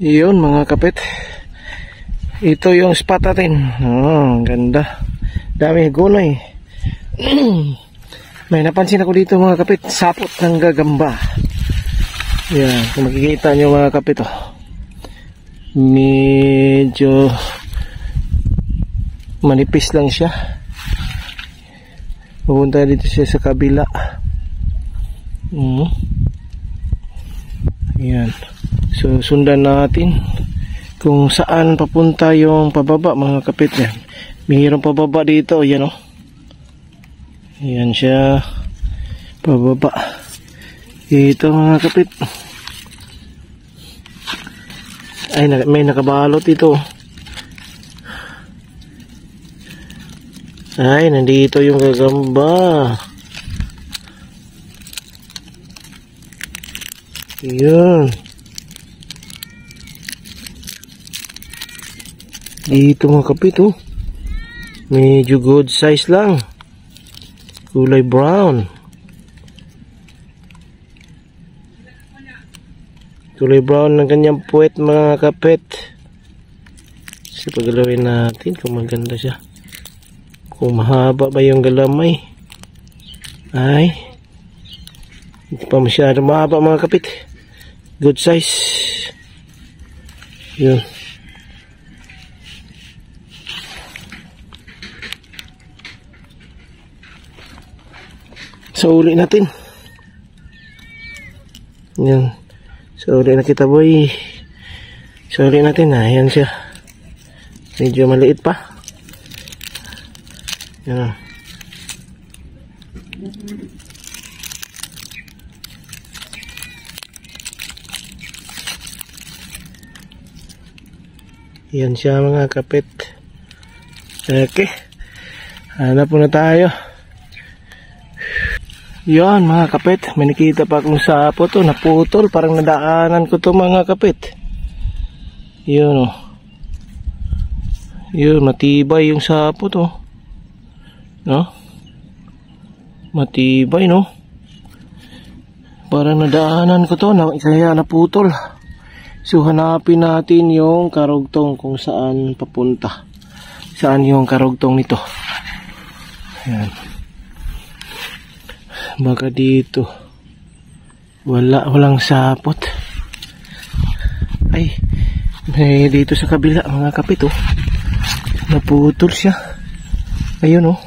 Yun mga kapit, ito yung spot natin. Oh, ganda, dami gunay. May napansin ako dito mga kapit, sapot ng gagamba. Yan, kung makikita nyo mga kapit, oh, medyo manipis lang siya. Pupunta dito siya sa kabila. Yan, so sundan natin kung saan papunta yung pababa mga kapit. Yan, mayroong pababa dito. Yan, oh, yan siya, pababa ito mga kapit. Ay, may nakabalot ito. Ay, nandito yung gagamba. Yan, dito mga kapit, oh, medyo good size lang, kulay brown. Kulay brown ng kanyang puwet mga kapit. So pagalawin natin kung maganda siya, kung mahaba ba yung galamay. Ay, hindi pa masyado mahaba mga kapit, good size. Yun, so uli natin. Yan, so uli na kita boy. So uli natin, ayan siya, medyo maliit pa. Yan, yan siya mga kapit. Okay, hanap po na tayo. Yan mga kapit, may nakita pa akong sapo to, naputol, parang nadaanan ko to mga kapit. Yun, oh, yun, matibay yung sapo to, no? Matibay, no? Parang nadaanan ko to, kaya naputol. So hanapin natin yung karugtong kung saan papunta. Saan yung karugtong nito? Yan, baka dito. Walang sapot. Ay, may dito sa kabila mga kapit, oh, naputol siya. Ayun, oh,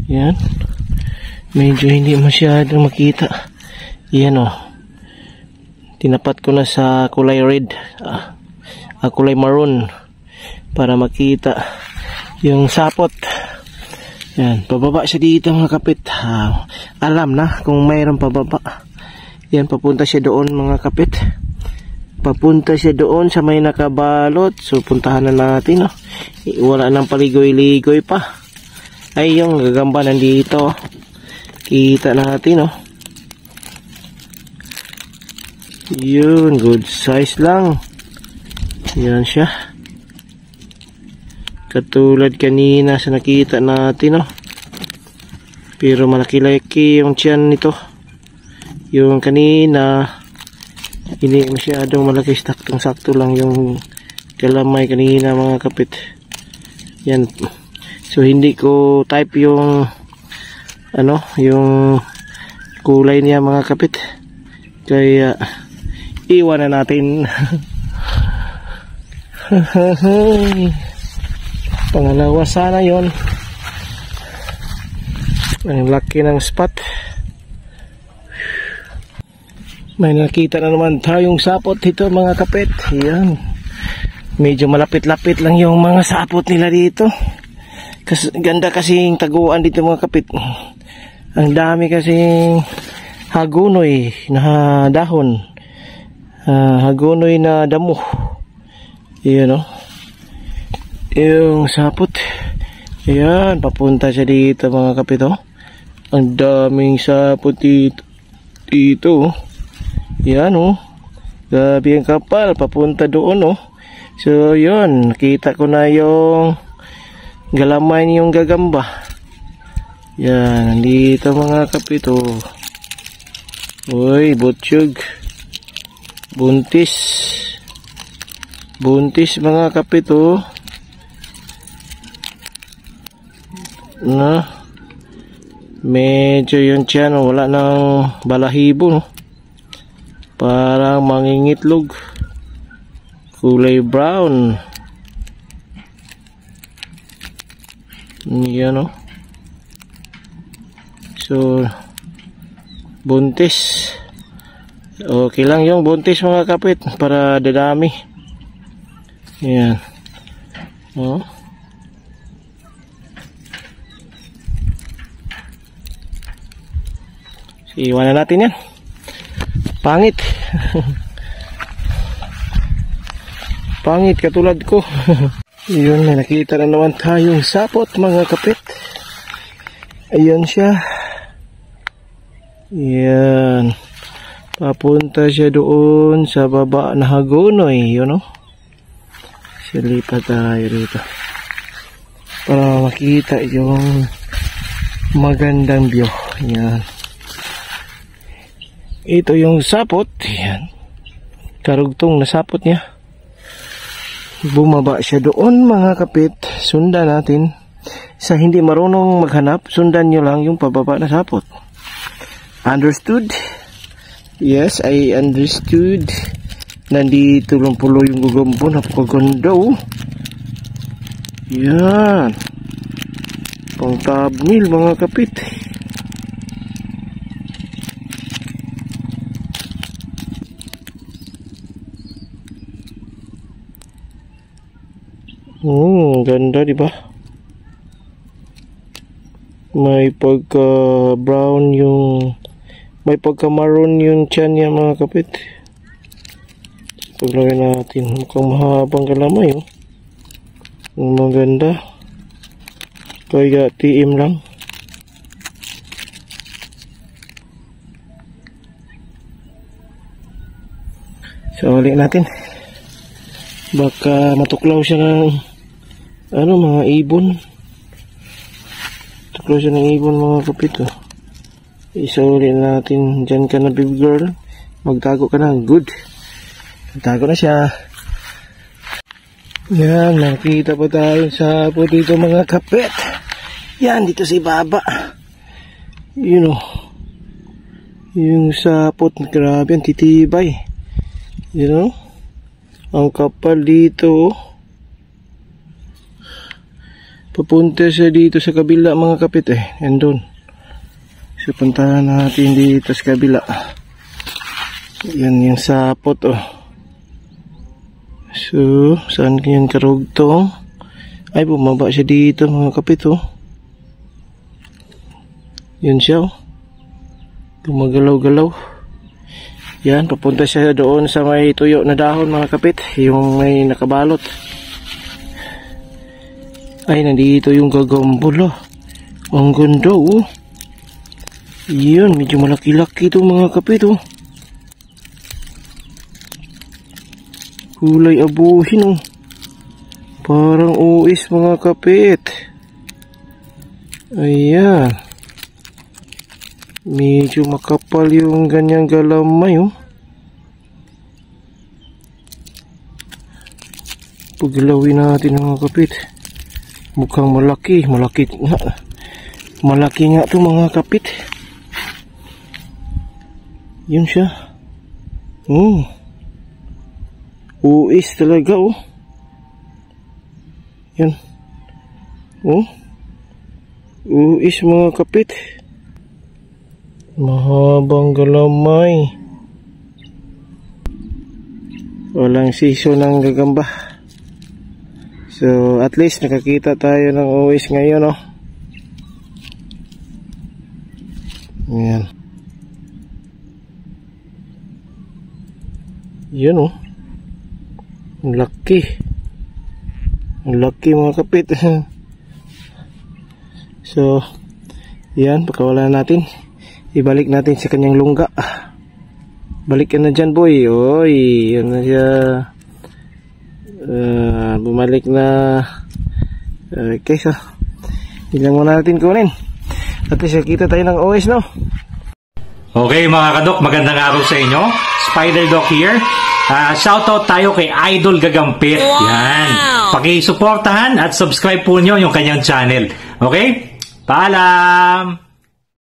yan, medyo hindi masyadong makita. Yan, oh, tinapat ko na sa kulay red, kulay maroon, para makita yung sapot. Yan, pababa siya dito mga kapit. Alam na kung mayroong pababa. Yan, papunta siya doon mga kapit. Papunta siya doon sa may nakabalot. So puntahan na natin, oh. Wala nang paligoy-ligoy pa. Ay, yung gagamba nandito. Kita natin, oh. Yun, good size lang. Yan siya, katulad kanina sa nakita natin, oh. Pero malaki-laki yung tiyan nito. Yung kanina hindi masyadong malaki, saktong-sakto lang yung kalamay kanina mga kapit. Yan, so hindi ko type yung ano, yung kulay niya mga kapit, kaya iwan na natin. Pangalawa sana yon. Ang laki ng spot. May nakita na naman tayong sapot dito mga kapit. Yan, medyo malapit-lapit lang yung mga sapot nila dito. Ganda kasing taguan dito mga kapit. Ang dami kasing hagunoy na dahon, hagunoy na damo. Yan, oh, yung sapot. Ayan, papunta siya dito mga kapit, oh. Ang daming sapot dito. dito. Yan oh. Grabe ang kapal, papunta doon oh. So yun, nakita ko na yung galamay niyong gagamba. Yan, nandito mga kapito. Uy, butsyog. Buntis. Buntis mga kapito. Na medyo yung tiyan, wala nang balahibo no? Parang mangingitlog, kulay brown. Yan no? So buntis. Okay lang yung buntis mga kapit, para dadami. Yan oh. Iwanan natin yan. Pangit. Pangit katulad ko. Yun, may nakita na naman tayong sapot mga kapit. Ayan siya. Yan. Papunta siya doon sa baba na hagonoy. Yun o. Silipat tayo rito para makita yung magandang view. Yan. Ito yung sapot. Yan. Karugtong na sapot niya. Bumaba siya doon mga kapit. Sundan natin. Sa hindi marunong maghanap, sundan nyo lang yung pababa na sapot. Understood? Yes, I understood. Nandito lang pulo yung gugumpo. Napakaganda oh. Yan. Pang thumbnail mga kapit. Ganda diba? May pagka brown yung, may pagka maroon yung tiyan niya mga kapit. Paglagay natin, mukhang mahabang kalamay oh. Maganda. Kaya TM lang. So ulit natin. Baka matuklaw siya ng mga ibon. Tuklaw siya ng ibon mga kapit oh. Isauli natin. Diyan ka na baby girl. Magtago ka na. Good. Magtago na siya. Yan. Nakita pa tayo sa po dito mga kapit. Yan. Dito sa ibaba. You know. Yung sapot. Grabe. Ang titibay. You know. Ang kapal dito oh. Papunta siya dito sa kabila mga kapit eh. Yan doon. So puntahan natin dito sa kabila. Yan yung sapot oh. So saan yan karugtong? Ay bumaba siya dito mga kapit oh. Yan siya oh. Gumagalaw-galaw. Yan, papunta siya doon sa may tuyo na dahon mga kapit. Yung may nakabalot. Ay, nandito yung gagambol oh. Ang ganda oh. Yan, medyo malaki-laki ito mga kapit oh. Kulay abuhin oh. Parang uis mga kapit. Ayan. Medyo makapal yung ganyang galamay oh. Paglawin natin mga kapit. Mukhang malaki nga. Malaki nga to mga kapit. Yun siya. Uis talaga oh. Yan. Oh. Uis mga kapit. Mahabang galamay. Walang season ng gagamba. So at least nakakita tayo ng uwis ngayon oh. Ayan. Yun oh. Ang laki. Ang laki mga kapit. So yan, pagkawala natin, ibalik natin sa kanyang lungga. Balik ka na dyan, boy. Oy, yan na siya. Bumalik na. Okay, so ilang muna natin kunin. At least kita tayo ng OS, no? Okay mga kadok, magandang araw sa inyo. Spider Doc here. Shoutout tayo kay Idol Gagampit. Wow! Yan. Pakisuportahan at subscribe po nyo yung kanyang channel. Okay? Paalam!